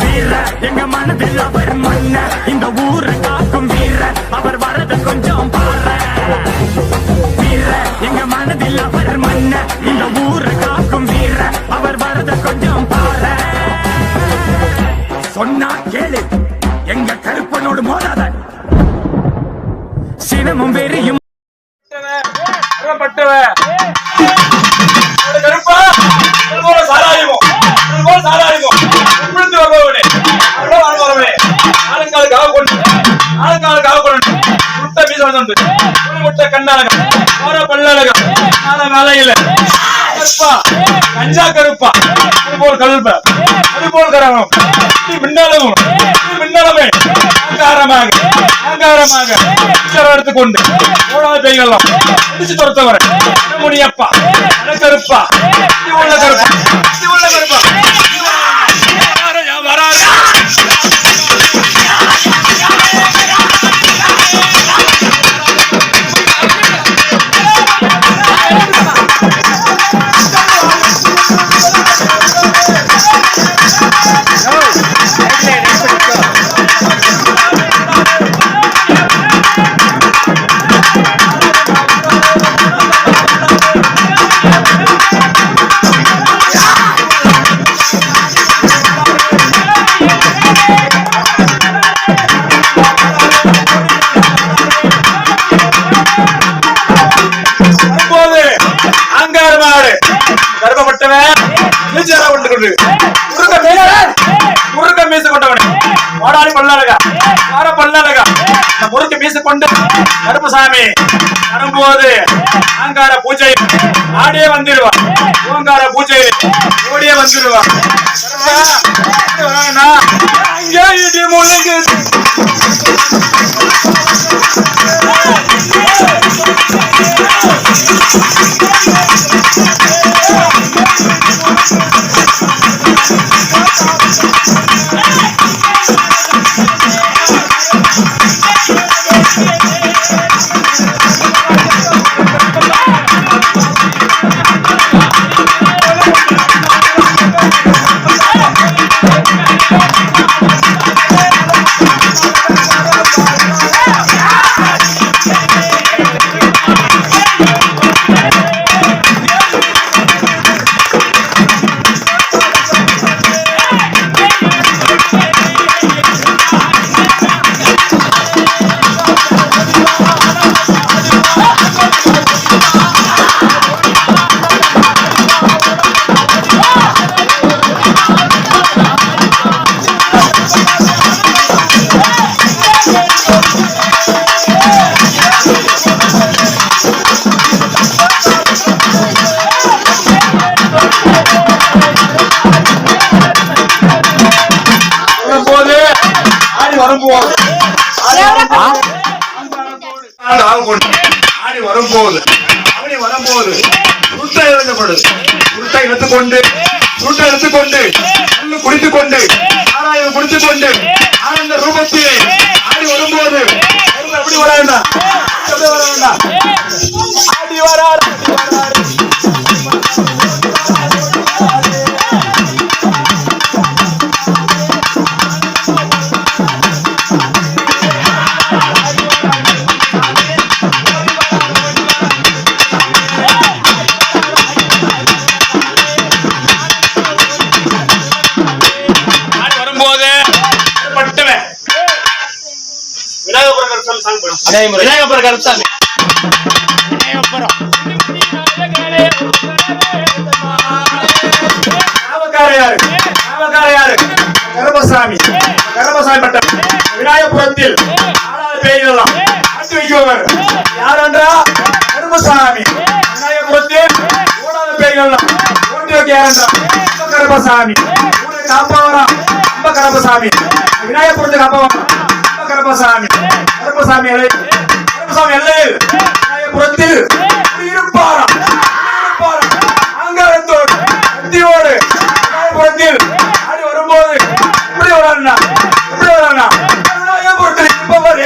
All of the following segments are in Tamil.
வீர எங்க மனதில் அவர் மன்ன இந்த ஊரை காக்கும் வீர அவர் வரது கொஞ்சம் பாரு வீர எங்க மனதில் அவர் மன்ன இந்த ஊரை காக்கும் வீர அவர் வரது கொஞ்சம் பாரு சொன்னா கேளு எங்க கருப்பனோடு மோதாத சினமும் வெறியும் கருப்பா சாராயமோ சாராயமோ வருபவனே ஆளுக்காக கொண்டு முட்டை மீச வந்து முட்டை கண்ணாலகம் ஓர பல்லழகம் வேலையில கருப்பா கஞ்சா கருப்பா அதுபோல் கல்ப அதுபோல் கரகம் மின்னலமே அங்காரமாக எடுத்துக்கொண்டு மூணாவது பெய்கள்லாம் முடிச்சு துரத்தவரை முடியப்பா கருப்பா உள்ள கருப்பா உள்ள கருப்பா வராது கருப்பசாமி வரும்போது ஆங்கார பூஜை ஆடியே வந்துடுவான் ஓங்கார பூஜை ஓடியே வந்துடுவான் வரும்போது அப்படி வரும்போது உருட்டை எடுத்துக்கொண்டு குடித்துக் கொண்டு ஆராயம் குடித்துக் கொண்டு ஆனந்த ரூபத்திலே ஆடி வரும்போது எப்படி வர வேண்டாம் ஆடி வரார் விநாயகபுர கருத்தாமி கருப்பசாமி பட்டம் விநாயகபுரத்தில் பெய்தெல்லாம் ஆட்டி வைக்குவர் யார் என்றா கருப்பசாமி விநாயகபுரத்தில் ஓடாத பெய்தெல்லாம் ஓட்டி வைக்க யார் என்றா கருப்பசாமி காப்பவரா அம்ப கருப்பசாமி விநாயகபுரத்துக்கு காப்பவரா கருப்பசாமி எல்லையில் விநாயகபுரத்தில் இருப்பாரா அங்கத்தோடு கத்தியோடு விநாயகபுரத்தில் ஆடி வரும்போது எப்படி வரான்னா விநாயகபுரத்தில் இருப்பவர்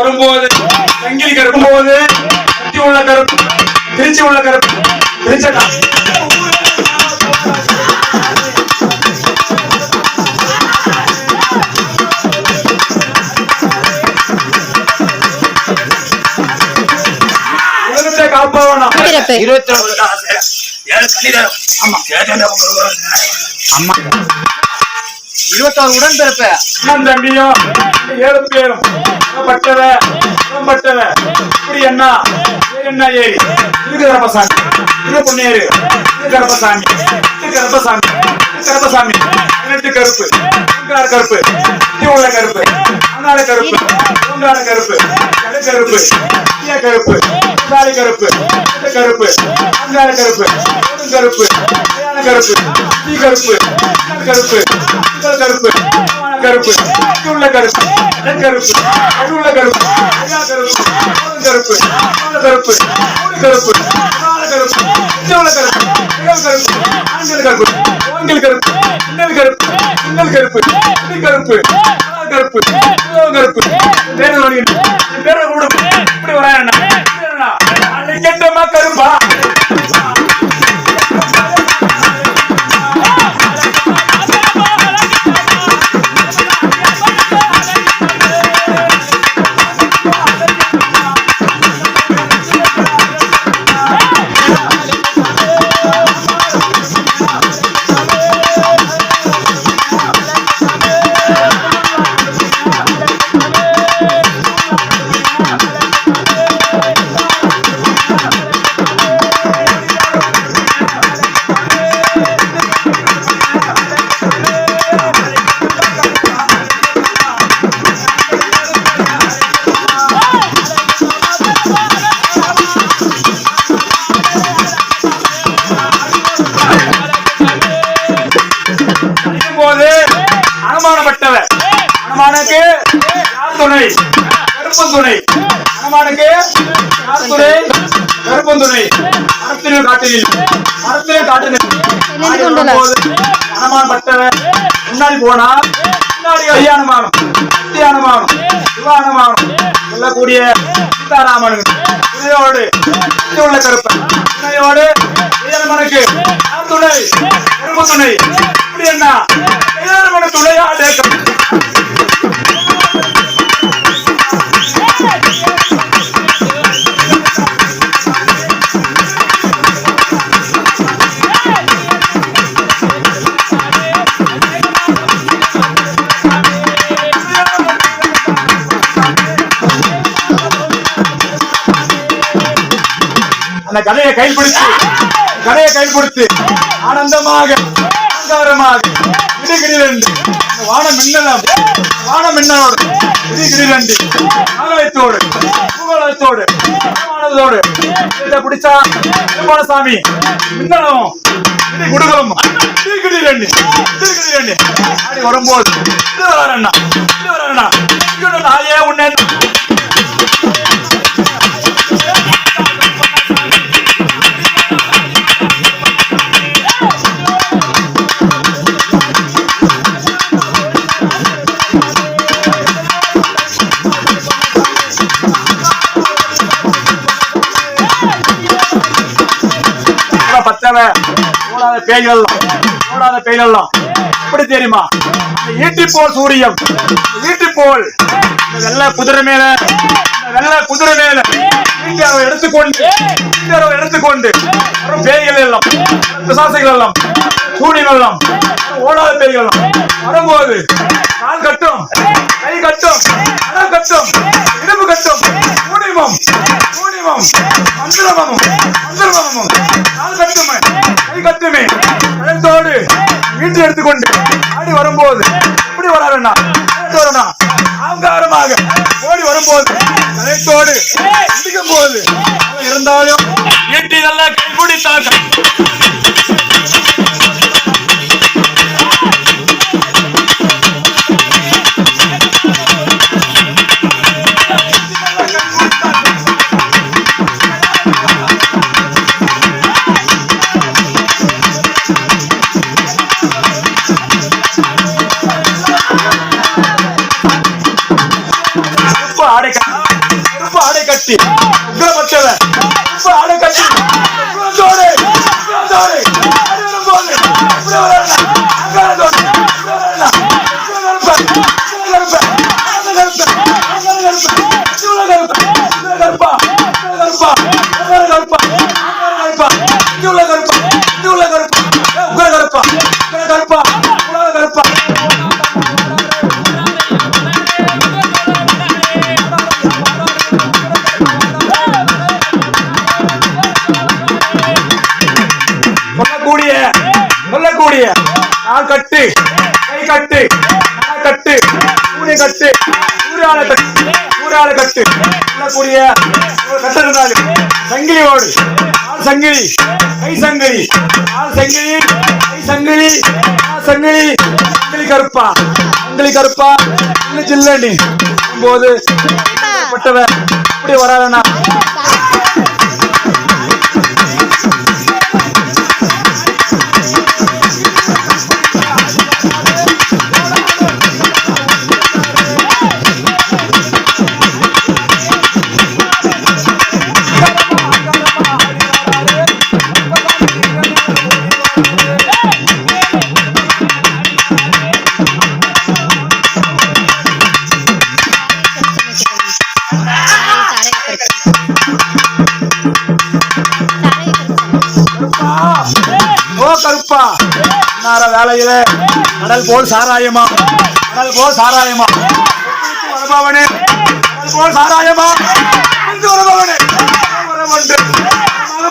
வரும்போது சங்கிலி கருப்பு போது கத்தி உள்ள கருப்பு திருச்சி உள்ள கருப்பு திருச்சட்டா காப்பாவனா 26 உடன்பிறப்பு அண்ணன் தம்பியும் 7 பேரும் பட்டவ இப்படி என்ன ஏரி இது கருப்பசாமி இது பொன்னேரு இது கருப்பசாமி இது கருப்பசாமி இது கருப்பசாமி 18 கருப்பு கருப்பு இது உள்ள கருப்பு அங்காள கருப்பு பூங்கால கருப்பு கடை கருப்பு கருப்பு காளி கருப்பு இது கருப்பு அங்காள கருப்பு கருப்பு கருப்பு தீ கருப்பு கருப்பு கருப்பு கருப்பு உள்ள கருப்பு கருப்பு உள்ள கருப்பு கருப்பு கருப்பு கருப்பு கருப்பு கருப்பு உள்ள கருப்பு ஆண்கள் கருப்பு ஆண்கள் கருப்பு இன்னல் கருப்பு இன்னல் கருப்பு இது கருப்பு கருப்பு கருப்பு பேர கூட இப்படி வராயண்ணா கெட்டமா கருப்பா அனுமானப்பட்டவர் அனுமானுக்கு யார் துணை கருப்பன் துணை அனுமானுக்கு யார் துணை கருப்பன் துணை மரத்திலும் காட்டினில் அனுமானப்பட்டவர் முன்னாடி போனா முன்னாடி அனுமானம் அனுமானம் சிவ அனுமானம் சொல்லக்கூடிய சீதாராமனு துணையோடு உள்ள கருப்பன் துணையோடு அனுமனுக்கு யார் துணை கருப்பன் துணை இப்படி என்ன துணையா அந்த கதையை கைப்பிடித்து ஆனந்தமாக வானம் மின்னலோடு ஆலயத்தோடு பூகோளத்தோடு பிடிச்சா சாமி மின்னலும் குடுகளும் வரும்போது நாயே உன்ன ஓடாத பேய்கள்லாம் எப்படி தெரியுமா ஈட்டி போல் சூரியம் ஈட்டி போல் வெள்ளை குதிரை மேல எடுத்துக்கொண்டு பேய்கள் எல்லாம் பிசாசுகள் எல்லாம் சூனிகள் எல்லாம் ஓடாத பேய்கள் எல்லாம் வரும்போது கால் கட்டும் கை கட்டும் அடம் கட்டும் இடுப்பு கட்டும் பூனிமம் மந்திரமும் கால் கட்டுமே கை கட்டுமே கழுத்தோடு வீட்டு எடுத்துக்கொண்டு ஆடி வரும்போது இப்படி வராருன்னா ஆங்காரமாக ஓடி வரும்போது கழுத்தோடு இடிக்கும் போது இருந்தாலும் எட்டி நல்லா கைப்பிடித்தாங்க ஆடை கருப்பு ஆடை கட்டி உக்ரப்பட்டவன் கருப்பு ஆடை கட்டி உக்ரத்தோடு உக்ரத்தோடு ஆடி வரும்போது இப்படி வரலாம் அங்காரத்தோடு இப்படி வரலாம் சொல்லக்கூடிய நாள் கட்டு கை கட்டு கட்டு சூரிய கட்டு சூரியால கட்டு சூரியால கட்டு சொல்லக்கூடிய கட்டு இருந்தாலும் சங்கிலியோடு ஆள் சங்கிலி கை சங்கிலி ஆள் சங்கிலி கை சங்கிலி சங்கிலி சங்கிலி கருப்பா சங்கிலி கருப்பா இன்னும் சில்லடி போது பட்டவ இப்படி வராதண்ணா கருப்பா வேலையில கடல் போல் சாராயமா கடல் போல் சாராயமா வரபவனே கடல் போல் சாராயமா வரபவனே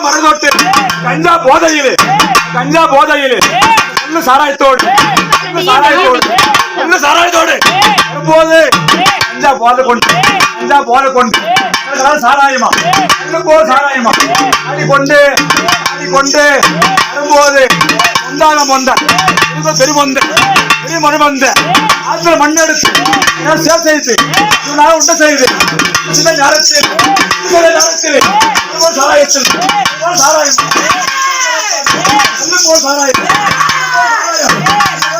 மரதொட்டு கஞ்சா போதையிலே சாராயத்தோடு சாராயத்தோடு வரும்போது கஞ்சா போதை கொண்டு சாராயமா போல் சாராயமா அடிக்கொண்டு வரும்போது பெருமொந்த மனுமந்த ஆத்துல மண்ணெடுத்து சேவ் செய்து உண்ட செய்து சாராயத்தில் சாராயம்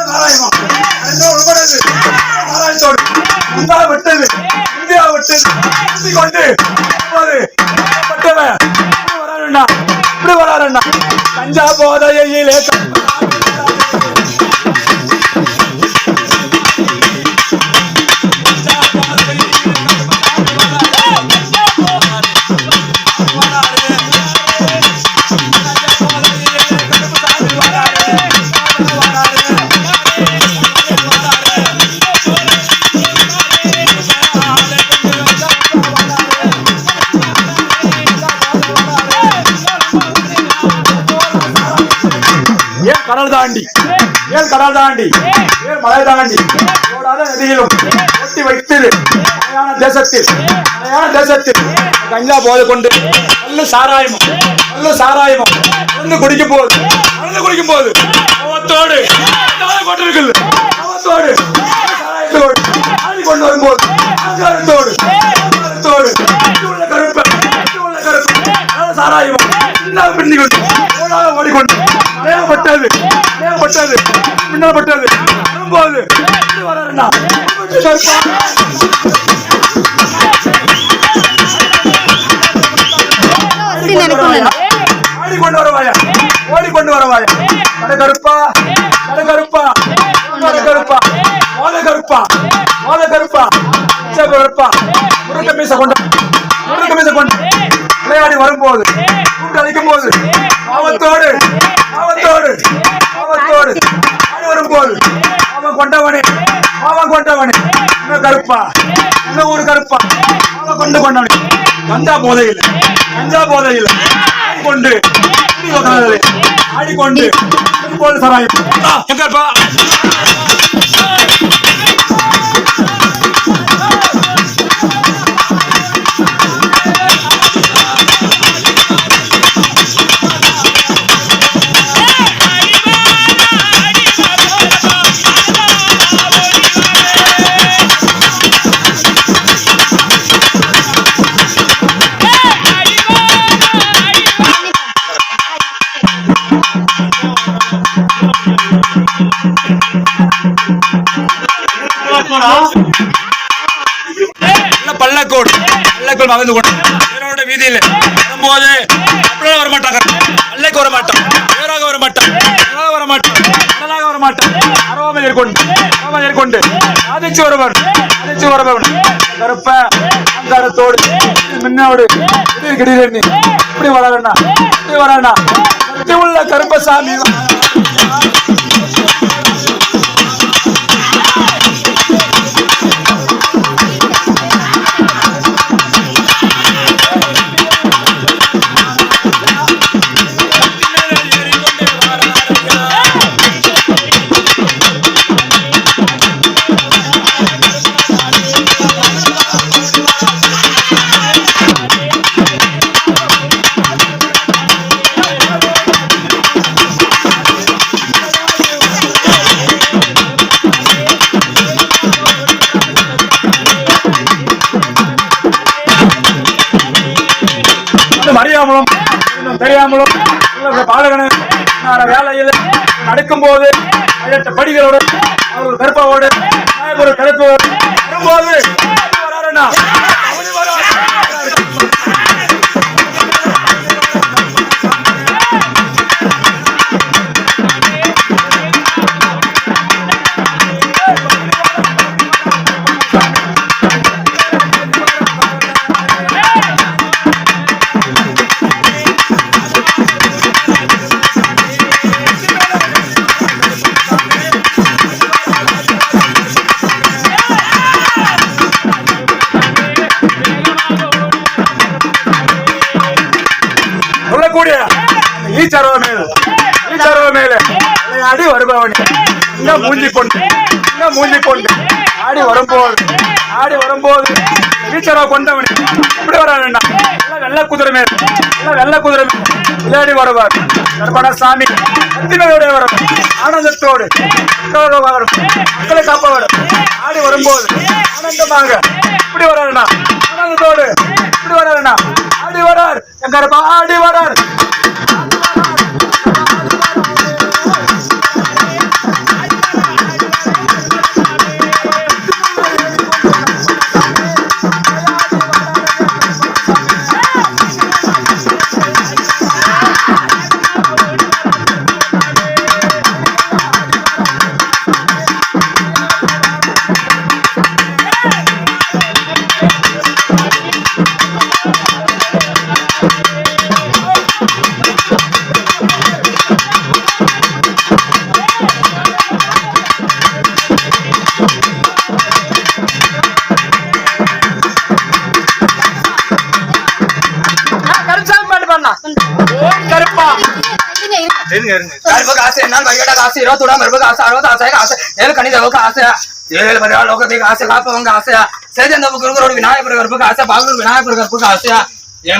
சாராயமா சாராயத்தோடு இந்தியா விட்டது கொண்டு பட்டவன் இப்படி வராருண்ணா கஞ்சா போதையிலே கடல் தாண்டி மலை தாண்டி ஓடாத நதியிலும் ஒட்டி வைத்தது தேசத்தில் கஞ்சா போதை கொண்டு சாராயமும் வந்து குடிக்கும் போது அவத்தோடு கொண்டிருக்குது அவத்தோடு சாராயத்தோடு ஆடி கொண்டு வரும்போது கருப்பு சாராயம் பின்னிக்கொண்டு ஓடிக்கொண்டு பட்டது பின்னால் பட்டது வரும்போது வராருண்ணா ஓடிக்கொண்டு வரவாயா கருப்பா முருங்க மீச கொண்டு விளையாடி வரும்போது அடிக்கும் போது ஆபத்தோடு ஆடி வரும்போது அவன் கொண்டவனே கருப்பா இந்த ஊரு கருப்பா அவன் கொண்டவனே கஞ்சா போதையில் ஆடிக்கொண்டு போது சராயம் எங்கப்பா வாய்ப்பில் மகிழ்ந்து கொண்டு வீதியில் வரும்போது அப்படியே வர மாட்டாங்க, அல்லைக்கு வர மாட்டான், வேறாக வர மாட்டான், வர மாட்டான், கடலாக வர மாட்டான், அறவாமல் ஏற்கொண்டு ஆதிச்சு வருவன் கருப்ப அங்காரத்தோடு முன்னோடு கிடையாது. இப்படி வரானா உள்ள கருப்பசாமி அறியாமலும் தெரியாமலும் பாலகனை வேலையில் நடக்கும் போது படிகளோடு ஒரு கருப்பாவோடு ஒரு கருப்போடு வரும்போது ஈச்சரவ மேல ஆடி வருபவனே மூஞ்சி கொண்டு ஆடி வரும்போது ஈச்சரவ கொண்டவனே இப்படி வரானா வெள்ள குதிரை மேல விளையாடி வருவார் கருப்பணசாமி அத்திமையோட வரும் ஆனந்தத்தோடு மக்களை காப்பவர் ஆடி வரும்போது ஆனந்தமாக இப்படி வரானா ஆனந்தத்தோடு இப்படி வரானா ஆடி வரார் என் கருப்பா ஆடி வரார்.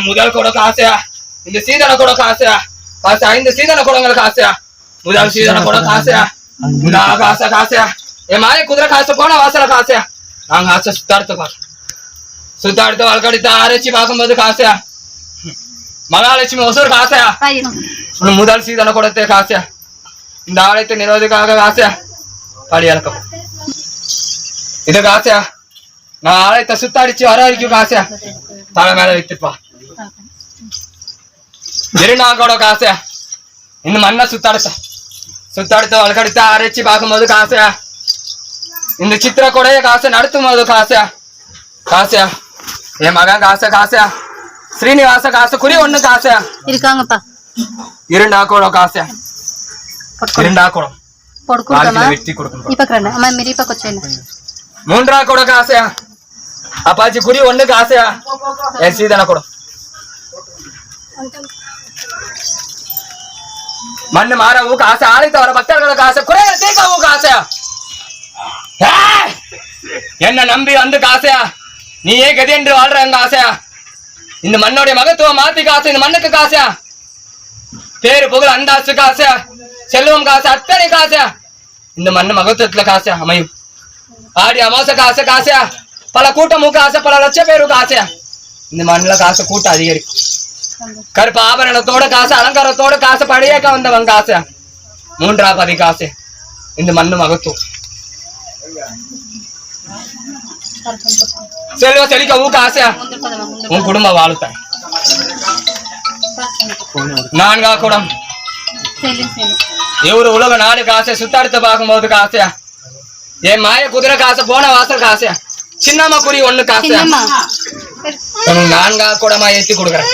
முதல் கொடுக்க ஆசையா இந்த சீதனை கொடுக்க ஆசையா 5 சீதனை கொடுங்களுக்கு ஆசையா முதல் சீதனை கொடுக்க ஆசையா ஆசையா என் மாய குதிரை காசு போன வாசல காசையா நாங்க ஆசை சுத்தாடுத்து வழக்கடித்து ஆராய்ச்சி பார்க்கும்போது காசையா மகாலட்சுமி ஒசூர் காசையா முதல் சீதனை கொடுத்த காசையா இந்த ஆலயத்தை நிறுவதுக்காக காசையா படி இறக்கம் இது காசையா நான் ஆலயத்தை சுத்தாடிச்சு வர வரைக்கும் காசையா தலை மேல வைத்துப்பா இருநாங்கோட காசையா இந்த மண்ணை சுத்தாடுத்த வழக்கடித்து ஆராய்ச்சி பார்க்கும்போது காசையா இந்த சித்திர கொடைய காசை நடத்தும் போது காசையா என் மகன் காசையா ஸ்ரீனிவாச காசு குறி ஒண்ணு காசையா இருக்காங்கப்பா இரண்டாக்கோட காசையா இரண்டாக்கோடம் வெட்டி கொடுக்கணும் மூன்றா கூட காசையா அப்பாச்சி குறி ஒண்ணு காசையா என் சீதன கூட மண்ணு மாற ஊக்க ஆசை ஆலயத்தை வர பக்தர்களுக்கு ஆசை குறைகளை தீர்க்க ஊக்க ஆசையா என்ன நம்பி வந்து காசையா நீயே கதி என்று வாழ்ற எங்க ஆசையா இந்த மண்ணுடைய மகத்துவம் மாத்தி காசு இந்த மண்ணுக்கு காசையா பேரு புகழ் அந்தாசு காசையா செல்வம் காசு அத்தனை காசையா இந்த மண்ணு மகத்துவத்துல காசையா அமையும் ஆடி அமாசை காசையா பல கூட்டமுக்கு ஆசை பல லட்சம் பேருக்கு ஆசையா இந்த மண்ணுல காசு கூட்டம் அதிகரிக்கும் கருப்பு ஆபரணத்தோட காசு அலங்காரத்தோட காசு படையக்க வந்தவங்க ஆசையா மூன்றாவது காசு இந்த மண்ணு மகத்துவம் செல்வ செழிக்க ஊக்க ஆசையா உன் குடும்ப வாழ்த்தாய். 4 குடம் இவரு உலக நாடு காசை சுத்தாடுத்த பார்க்கும்போது காசையா என் மாய குதிரை காசை போன வாசல் காசையா சின்னம்மா குறி ஒண்ணு காசையா 4 குடமா ஏத்தி கொடுக்குறேன்.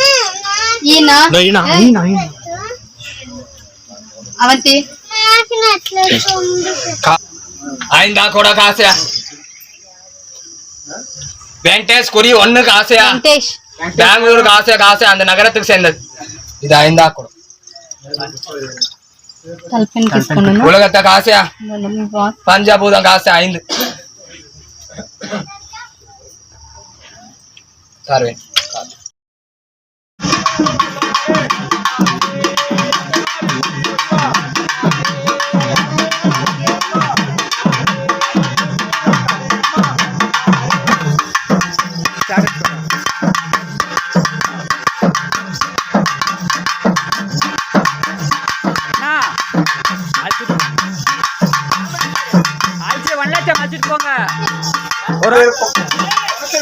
అవంతి 5 கூட காசையா வெங்கடேஷ் குறி ஒண்ணு காசையா వెంకటేష్ பெங்களூர் காசை அந்த நகரத்துக்கு சேர்ந்தது. இது 5 கூட తలపని తీసుకున్నాను உலகத்தை காசையா பஞ்சாபூதம் காசை 5 தருவேன்.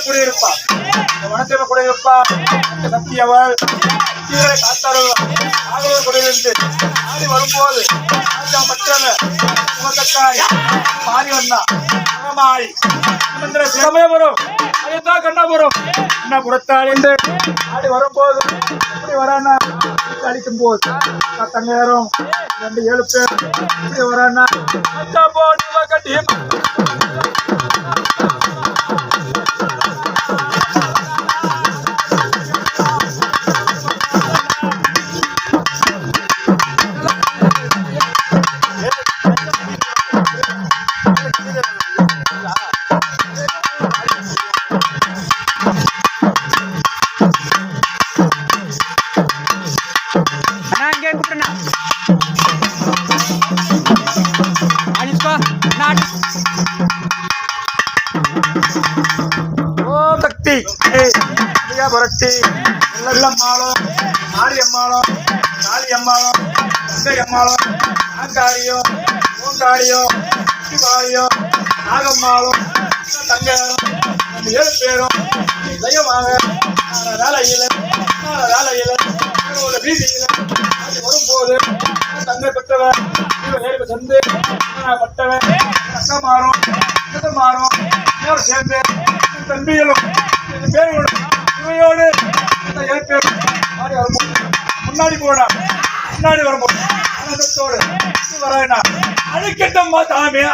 குடியிருப்பா வனத்தில் குடியிருப்பா சத்தியவள் காத்தார்கள் குடியிருந்து ஆடி வரும்போது மற்றவ மாறி வந்தா மாறி சமயபுரம் அதுதான் கண்ணாபுரம் என்ன குடத்தாள் என்று ஆடி வரும்போது இப்படி வரானா அடிக்கும் போது தங்காயிரம் 7 பேர் இப்படி வரானா கட்டி புரட்சி வெள்ளம்மாளும் மாரியம்மாளும் காளியம்மாளும் அம்மாளும் ஆங்காரியும் பூங்காரியும் பாரியும் நாகம்மாளும் தங்காரும் 7 பேரும் தெய்வமாக வேலையில வீதியில வரும்போது தங்க பெற்றவன் சந்து பட்டவன் அக்கமாறும் சேர்ந்து தம்பிகளும் பேர்களும் இவையோடு 7 பேரும் முன்னாடி வரும்போது ஆனந்தத்தோடு வராயினா அழிக்கட்டம்மா தாமே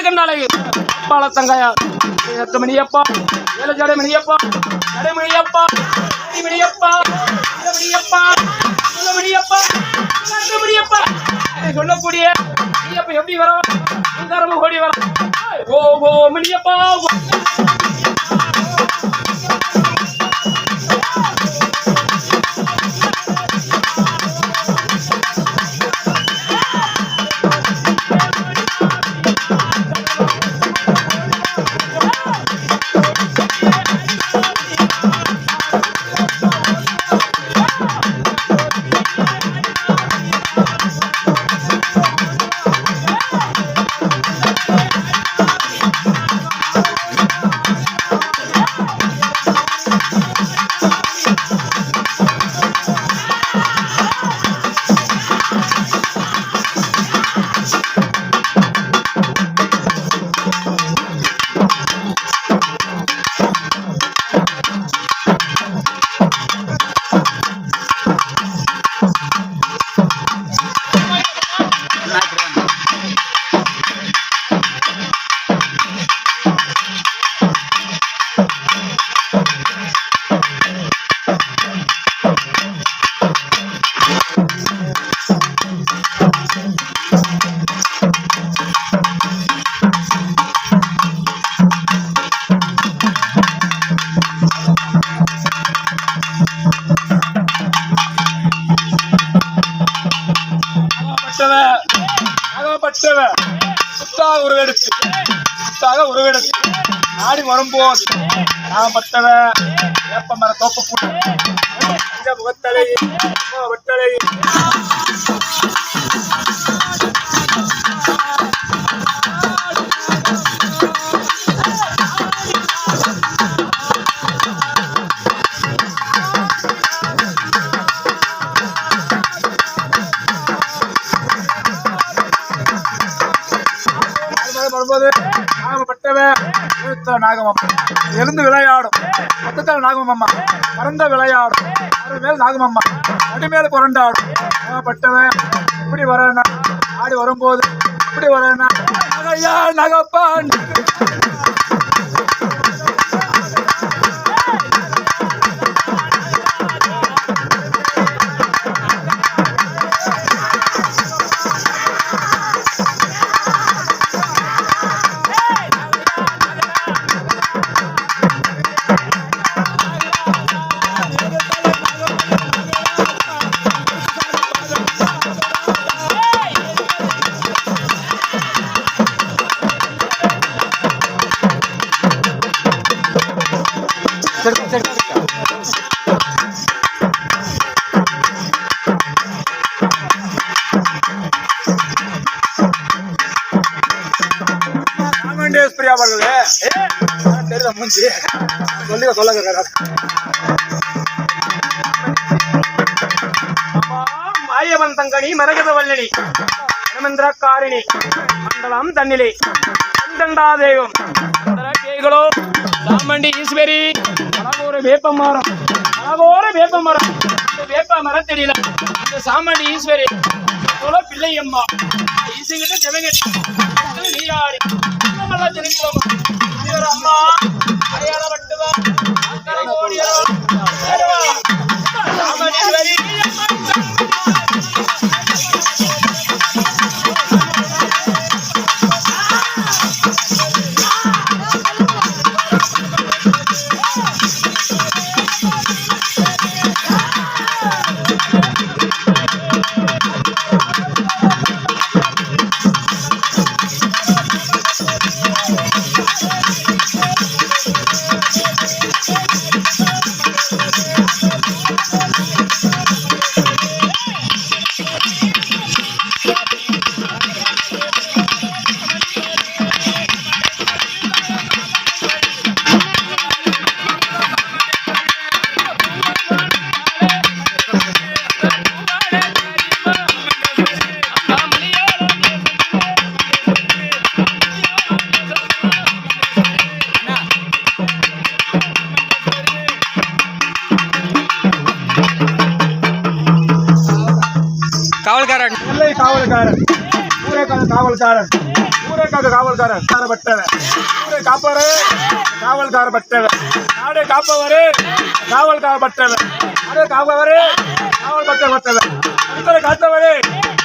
கண்ணாளகு பால தங்காயா மணியப்பா ஏழஜாடை மணியப்பா நடைமணியப்பா மணியப்பா மணியப்பா மணியப்பா மணியப்பா சொல்லக்கூடிய மணியப்பா எப்படி வரும் ஓடி வர ஓ மணியப்பா பட்டவ சுத்தாக உருவெடுத்து ஆடி வரும்போது நான் பட்டவ வேப்ப மர தோப்பு முகத்தலை வெட்டலை நாகமம்மா எழுந்து விளையாடும் மொத்தத்தில் நாகமம்மா பறந்த விளையாடும் அது மேல் நாகமம்மா அடிமேல் புரண்டாடும் பட்டவன் இப்படி வரேன்னா ஆடி வரும்போது இப்படி வரேன்னா நகையா நகப்பான் அவர்களே தெரியல மூஞ்சி சொல்லுங்க மாயவந்தங்கனி மரகத வல்லனி ஹனுமந்திரக்காரிணி மண்டலம் தன்னிலே அந்தண்டாதேவம் கேகளோ சாமண்டி ஈஸ்வரி அழகோர வேப்பமரம் இந்த வேப்ப மரத்தடியில இந்த சாமண்டி ஈஸ்வரி பிள்ளையம்மா ஈசுகிட்ட ஜெவங்கட்டி நீராடி அம்மா அடையாள பட்டுவா காவல்காரன் பட்டவன் ஊரை காப்பவரே காவல்கார பட்டவன் நாடே காப்பவரே காவல்கார பட்டவன் நாடே காப்பவரே காவல் பட்டவன் உத்தரை காத்தவரே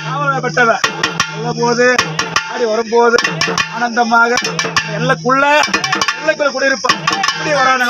காவல்கார பட்டவன் சொல்லும் போது ஆடி வரும்போது ஆனந்தமாக எல்லைக்குள்ள குடியிருப்பான் இப்படி வரானா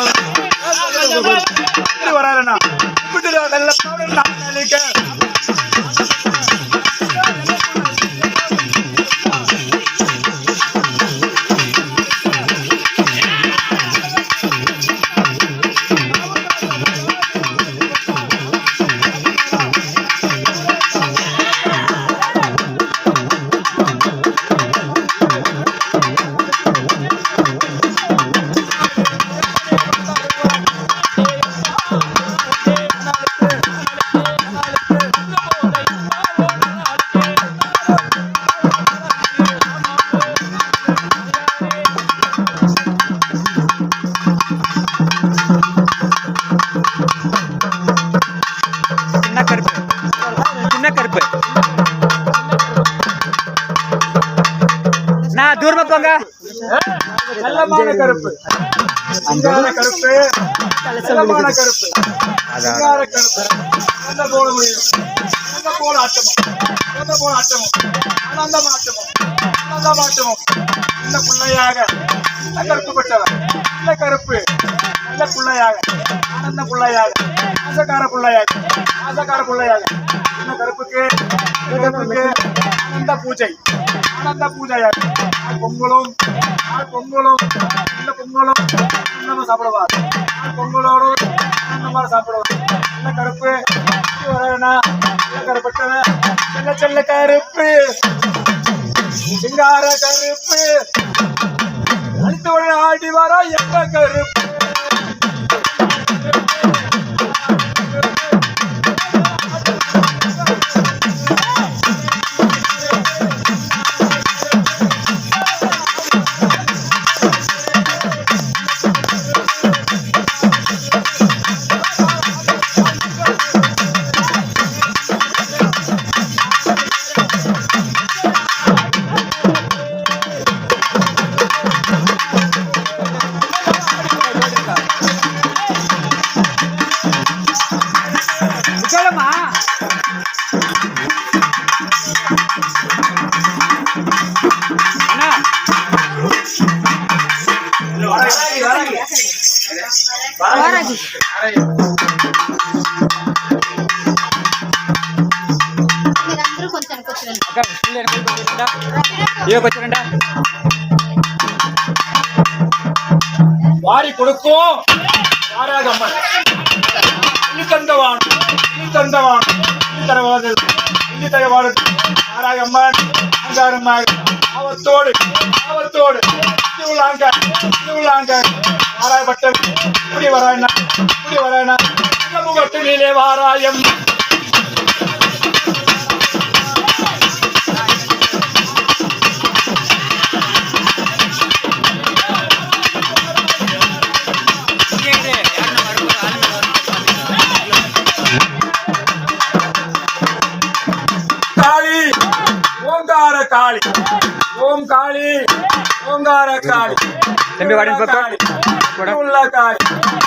தூரமா போங்க. செல்லமான கருப்பு சிங்கார கருப்பு செல்லமான கருப்பு சிங்கார கருப்பு எந்த போல முடியும் எந்த போல ஆட்டமும் ஆனந்தமாட்டமும் இந்த பிள்ளையாக கருப்புப்பட்டவர் இந்த கருப்பு நல்ல பிள்ளையாக ஆனந்த பிள்ளையாக ஆசக்கார பிள்ளையாக இந்த கருப்புக்கு ஆனந்த பூஜை ஆனந்த பூஜையா பொங்கலும் பொங்கலும் இந்த பொங்கலும் நம்ம சாப்பிடுவார் பொங்கலோடு நம்ம சாப்பிடுவார் நல்ல கருப்பு வரவேணா நல்ல கருப்பட்டவன் செல்ல செல்ல கருப்பு சிங்கார கருப்பு அடுத்தவன் ஆடி வர எந்த கருப்பு வாரி கொடுக்கும் வாராகம்மன் தந்தவான் தந்தவான் தரவாது தரவாடு வாராகம்மன் அங்காரமாக அவத்தோடு அவத்தோடு உள்ளாங்க வாராயப்பட்ட இப்படி வராயனா முகத்திலே வாராயம் காளி ஓம் காளி ஓங்கார காளி தம்பி வாடின் பக்கம் உள்ள காளி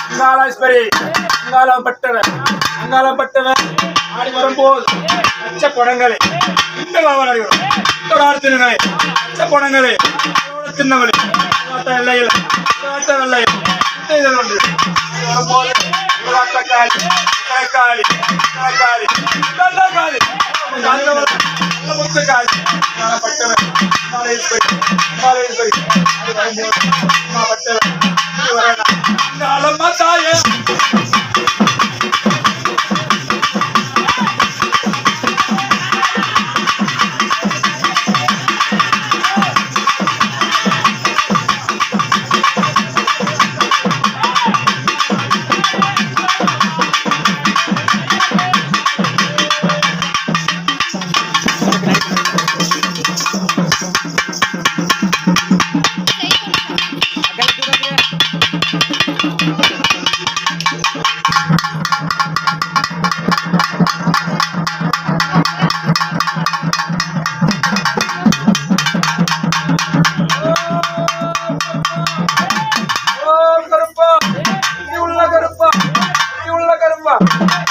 அங்காளேஸ்வரி அங்காளம் பட்டவன் ஆடி வரும்போது பச்சை குடங்களே இந்த காவலர்கள் தினங்களே பச்சை குடங்களே தின்னவளே வெள்ளையில் வெள்ளையில் வரும்போது காளி காளி காளி நல்ல காளி முத்துக்காளி பட்டவன் பட்டவன் தாயே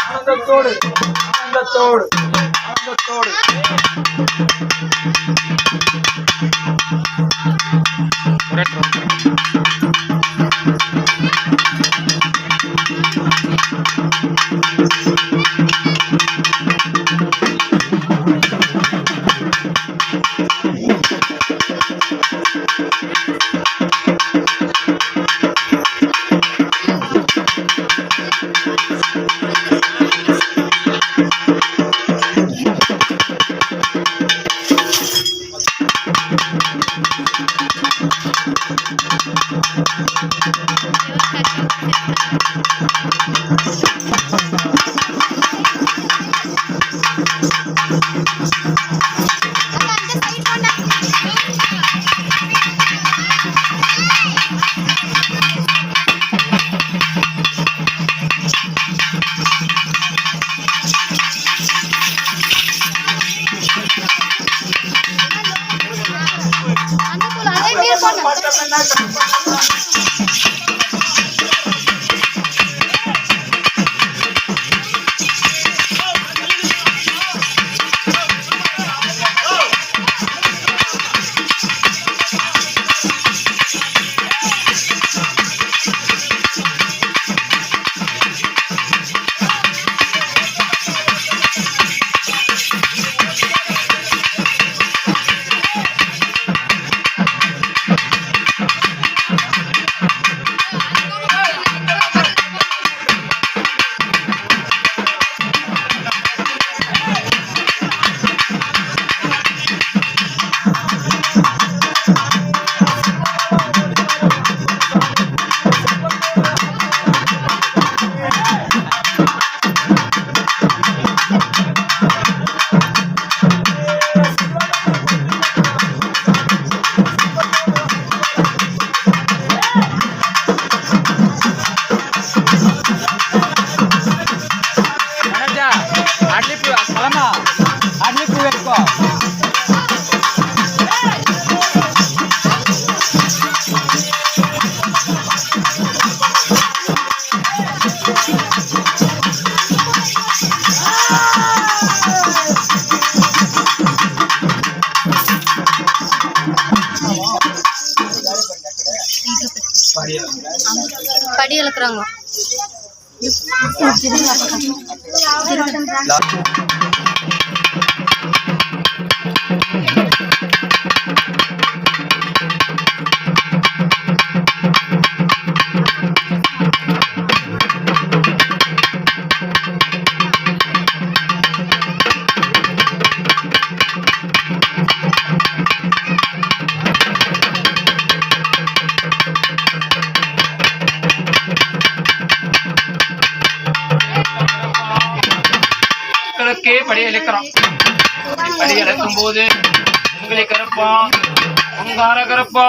ஆனந்தத்தோடு படி இழக்கிறாங்க. படி இழக்கிறோம். படி இழக்கும் போது உங்களை கருப்பா உங்கார கருப்பா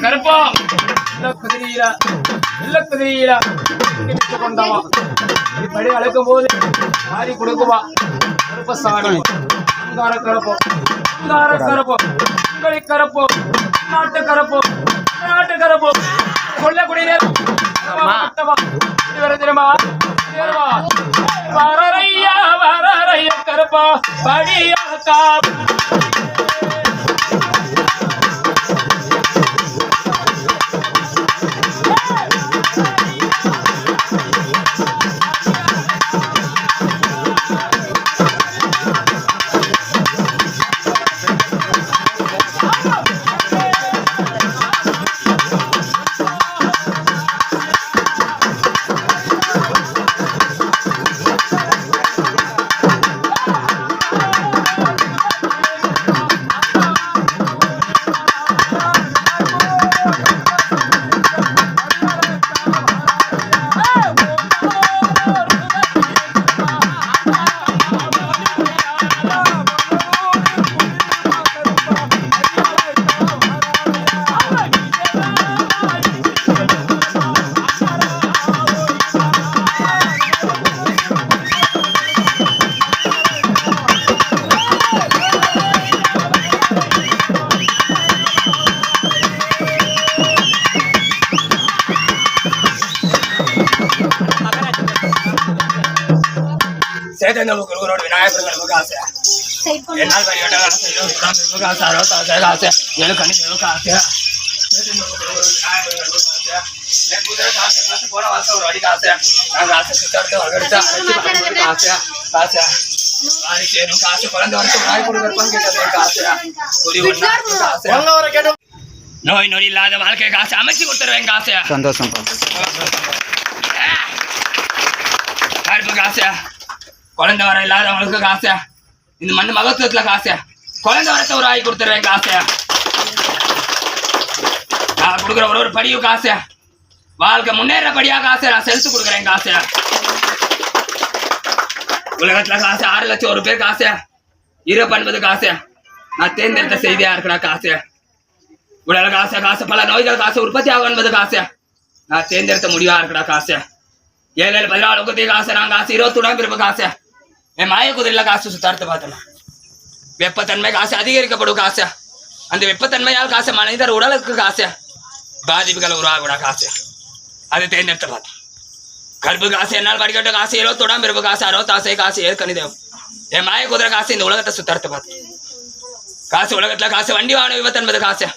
கருப்பா குதிரையில கொண்டவா படி அழைக்கும் போது மாறி கொடுக்குவா கருப்ப சாமி உங்கார கருப்போ உங்கார கருப்போ உங்களை கருப்போ நாட்டு கருப்போ கொல்லக்கூடிய தெரியுமா வரறைய கருப்பா படியாக்கா சேதனோட விநாயகருக்கு ஆசை என்னால் ஆசை எனக்கு ஆசை போன வருஷம் ஒரு அடிக்க ஆசை நாங்கள் ஆசை சுத்தாட்டு ஆசை ஆசை காசு குழந்தை வருஷம் நாய் கொடுக்குறப்பான்னு கேட்டது ஆசை நோய் நொடி இல்லாத வாழ்க்கை காசு அமைச்சு கொடுத்துருவேன் ஆசை சந்தோஷம் கருப்பு காசு குழந்தை வர இல்லாதவங்களுக்கு காசு இந்த மண்ணு மகத்துவத்துல காசு குழந்தை வரத்தை ஒரு ஆகி கொடுத்துருவேன் காசு நான் கொடுக்குற ஒரு படியும் காசு வாழ்க்கை முன்னேற படியா காசு நான் செலுத்து கொடுக்குறேன் காசு உலகத்துல காசு 6 லட்சம் ஒரு பேர் காசு 20 காசு நான் தேர்ந்தெடுத்த செய்தியா இருக்கிற காசு உடல காசு பல நோய்கள் காசு உற்பத்தி ஆகும் என்பது காசு நான் தேர்ந்தெடுத்த முடிவா இருக்கிற காசு 7 14 காசு நான் காசு 21 பிறப்பு காசு என் மாய குதிரையில காசு சுத்தார்த்து பார்த்தலாம் வெப்பத்தன்மை காசு அதிகரிக்கப்படும் காசு அந்த வெப்பத்தன்மையால் காசு மனிதர் உடலுக்கு காசு பாதிப்புகள் உருவாகக்கூட காசு அதை தேர்ந்தெடுத்த பார்த்தேன் கருப்பு காசு என்னால் படிக்கட்ட காசு 21 பிறப்பு காசு 60 காசு ஏற்கனவே என் மாய குதிரை காசு இந்த உலகத்தை சுத்தார்த்து பார்த்தேன் காசு உலகத்துல காசு வண்டி வாகன விபத்து என்பது காசு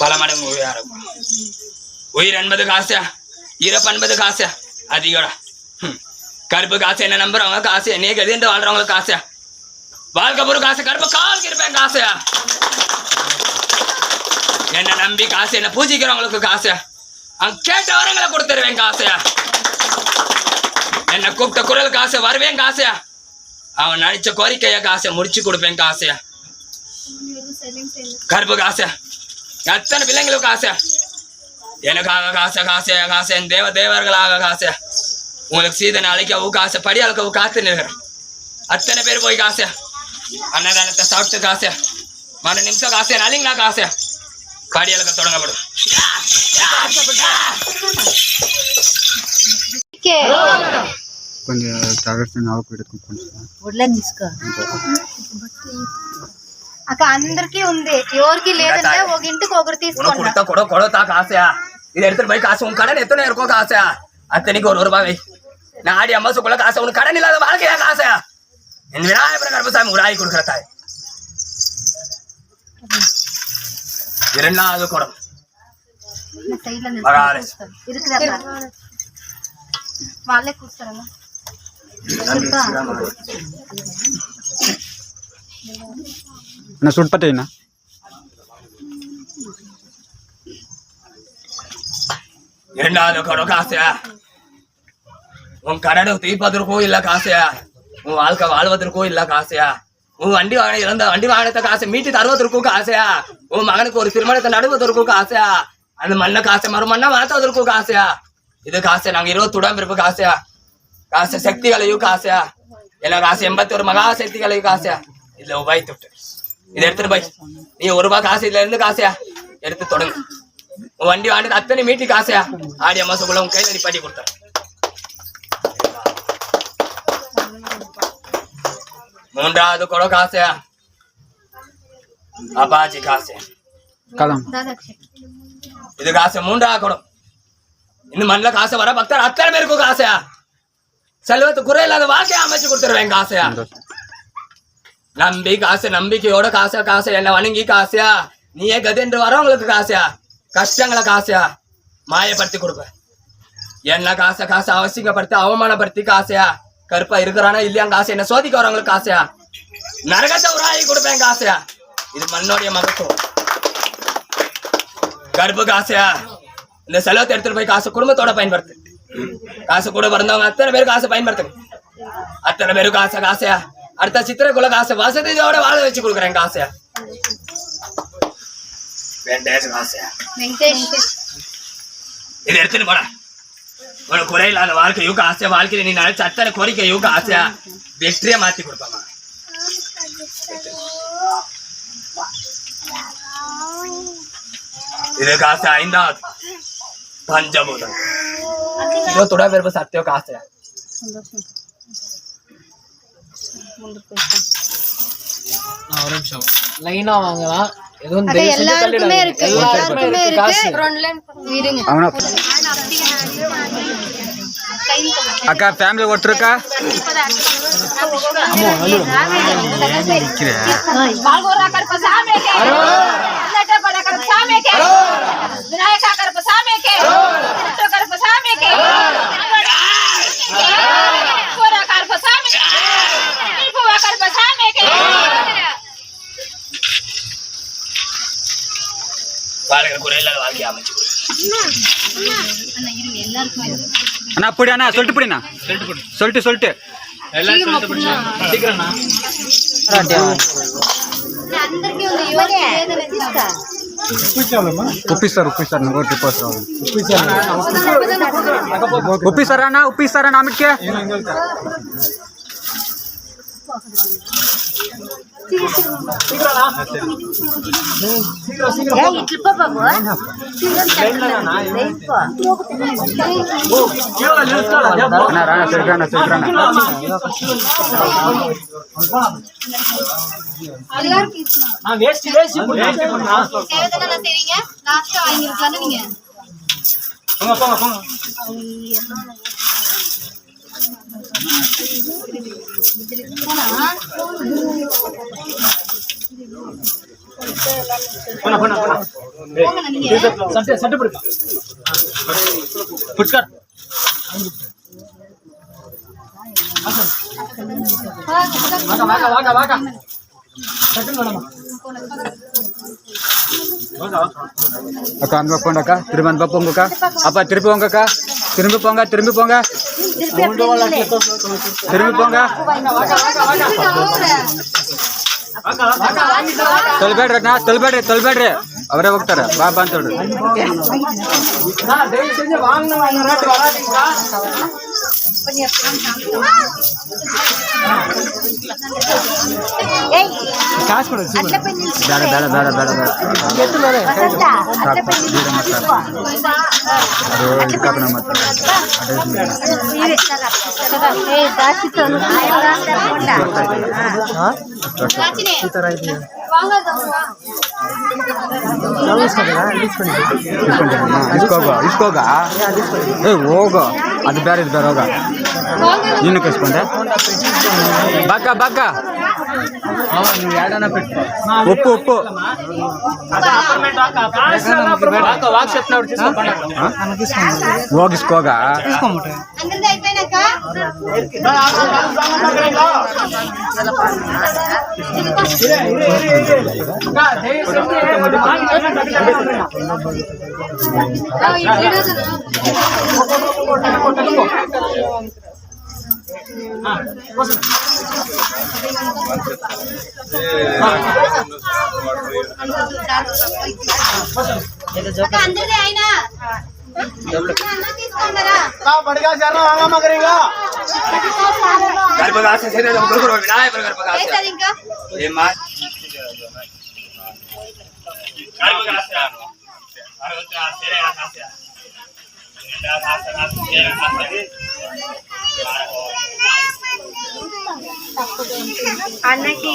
பல மடங்கு உயிர் என்பது காசு இறப்பு என்பது காசு அதிகோட கருப்பு காசு என்ன நம்புறவங்க காசு என்னைய கதிந்து வாழ்றவங்க காசு வாழ்க்கை ஒரு காசு கருப்பு கால் இருப்பேன் காசு என்ன நம்பி காசு என்ன பூஜிக்கிறவங்களுக்கு காசு கேட்ட வரங்களை கொடுத்துருவேன் காசு என்ன கூப்பிட்ட குரல் காசு வருவேன் காசு அவன் நினைச்ச கோரிக்கைய காசை முடிச்சு கொடுப்பேன் காசு கருப்பு காசு எத்தனை பிள்ளைங்களுக்கு காசு எனக்காக காசு என் தேவர்களாக காசு உங்களுக்கு சீதனை அழைக்கவும் காசு படி அழைக்கவும் காத்து நிற்கிறேன் அத்தனை பேர் போய் காசு அன்னதானத்தை சாப்பிட்டு காசு மன நிமிஷம் காசு நலிங்களா காசு படி அழைக்க தொடங்கப்படும் కొంచెం జాగ్రత్త నాకు పెట్టుకుంటాను అక్క అందరికి ఉంది ఎవరికి లేదంటే ఒక ఇంటికి ఒకరు తీసుకోండి கொடுத்தா காசையா இதை எடுத்துட்டு போய் காசு உன் கடன் எத்தனை இருக்கோ காசையா அத்தனைக்கு ஒரு ரூபாய் வை. நான் ஆடி அம்மா சுக்குள்ள காசை உனக்கு கடன் இல்லாத வாழ்க்கையா காசையா? என் விநாயகர் கருப்பசாமி ஒரு ஆகி கொடுக்குற தாய். 2வது குடம் என்ன சுட்பட்டேண்ணா 2வது குடம் காசையா? உன் கடனை தீர்ப்பதற்கும் இல்ல காசையா? உன் வாழ்க்கை வாழ்வதற்கும் இல்ல காசையா? உன் வண்டி வாகனம் இழந்த வண்டி வாகனத்தை காசை மீட்டு தருவதற்கும் காசையா? உன் மகனுக்கு ஒரு திருமணத்தை நடுவதற்கும் காசையா? அந்த மண்ணை காசை மறுமண்ணா மாற்றுவதற்கும் காசையா? இது காசை நாங்க 20 உடம்பிருப்பு காசையா? காசை சக்திகளையும் காசையா? என்ன காசு 81 மகா சக்திகளையும் காசையா? இதுல ரூபாய் தொட்டு இதை எடுத்துட்டு போய் நீ 1 ரூபாய் காசு இதுல இருந்து காசையா எடுத்து தொடங்கு. உன் வண்டி வாங்கினது அத்தனை மீட்டி காசையா? ஆடி அம்மாசுக்குள்ள உன் கையில நிப்பாட்டி கொடுத்த. 3வது குடம் காசையா? அப்பாச்சி காசு கலம் இது காசு. 3வது குடம் இன்னும் மண்ணில காசு வர பக்தர் அத்தனை பேருக்கும் காசையா? செல்வத்து குறை இல்லாத வாழ்க்கையை அமைச்சு கொடுத்துருவேன் காசையா? நம்பி காசு நம்பிக்கையோட காசை என்ன வணங்கி காசையா? நீயே கதென்று வரவங்களுக்கு காசையா? கஷ்டங்களை காசையா மாயப்படுத்தி கொடுப்ப. என்ன காசை அவசியப்படுத்தி அவமானப்படுத்தி காசையா? கருப்பா இருக்கிறானா இல்லையா காசு என்ன சோதிக்க வரவங்களுக்கு காசையா? நரகத்தை உராயி கொடுப்பேன் காசையா? இது மண்ணோடைய மகத்துவம். கருப்பு காசையா? இந்த செலவத்தை எடுத்துட்டு போய் காசு குடும்பத்தோட பயன்படுத்து. காசு கூட பிறந்தவங்க அத்தனை பேரும் காசை பயன்படுத்துங்க. அத்தனை பேரும் காசையா? அடுத்த சித்திரக்குள்ள காசை வசதியோட வாழ வச்சு கொடுக்குறேன் காசையா? இதை எடுத்துட்டு போற உனக்கு குறையில்லாத வாழ்க்கையும் காசையா? வாழ்க்கையில நீ நினைச்ச அத்தனை கோரிக்கையும் காசையா? வெற்றியை மாத்தி கொடுப்பாமா? இது காசு 5வது பஞ்சபூதம். துடா பெருப்பு சத்தியம் காசு. ஒரு நிமிஷம் லைனா வாங்கலாம். எல்லாருக்குமே இருக்கு. அக்கா ஃபேமிலி ஒட்டுருக்கா வாழ்க்கை அமைச்சு அண்ணா அப்படி அண்ணா சொல்லிட்டு போடிண்ணா சொல்லிட்டு சீக்கிரம் ఉప్పిస్తారు ఉప్పిస్తారా ఆమెకి அக்கா அங்க போங்கக்கா திரும்ப அந்த போங்கக்கா அப்பா திருப்பி போங்கக்கா திரும்பி போங்க ತೊಲ್ಬೇಡ್ರಿ ಅವರೇ ಹೋಗ್ತಾರೆ ಬಾಬಾ ಅಂತ ಹೇಳ್ರಿ ಕಾಸು ಕೊಡು ಬೇಡ ಇಸ್ಕೋಗ ಏ ಹೋಗ ಅದು ಬೇರೆ ಇದು ಬೇರೆ ಹೋಗ ನೀನು ಕಸ್ಕೊಂಡೆ ಬಾಕ ಬಾಕ ಉಪ್ಪು ಉಪ್ಪು ಹೋಗಿಸ್ಕೋಗ అందరిది అయిపోయినాక అందరిది అయినా తీసుకుంటారా గర్భగాస శరీరం గురుగురు వినాయకుడు గర్భగాస ఇంకా ఏమా గర్భగాస అరవత శరీర గాస అన్నకి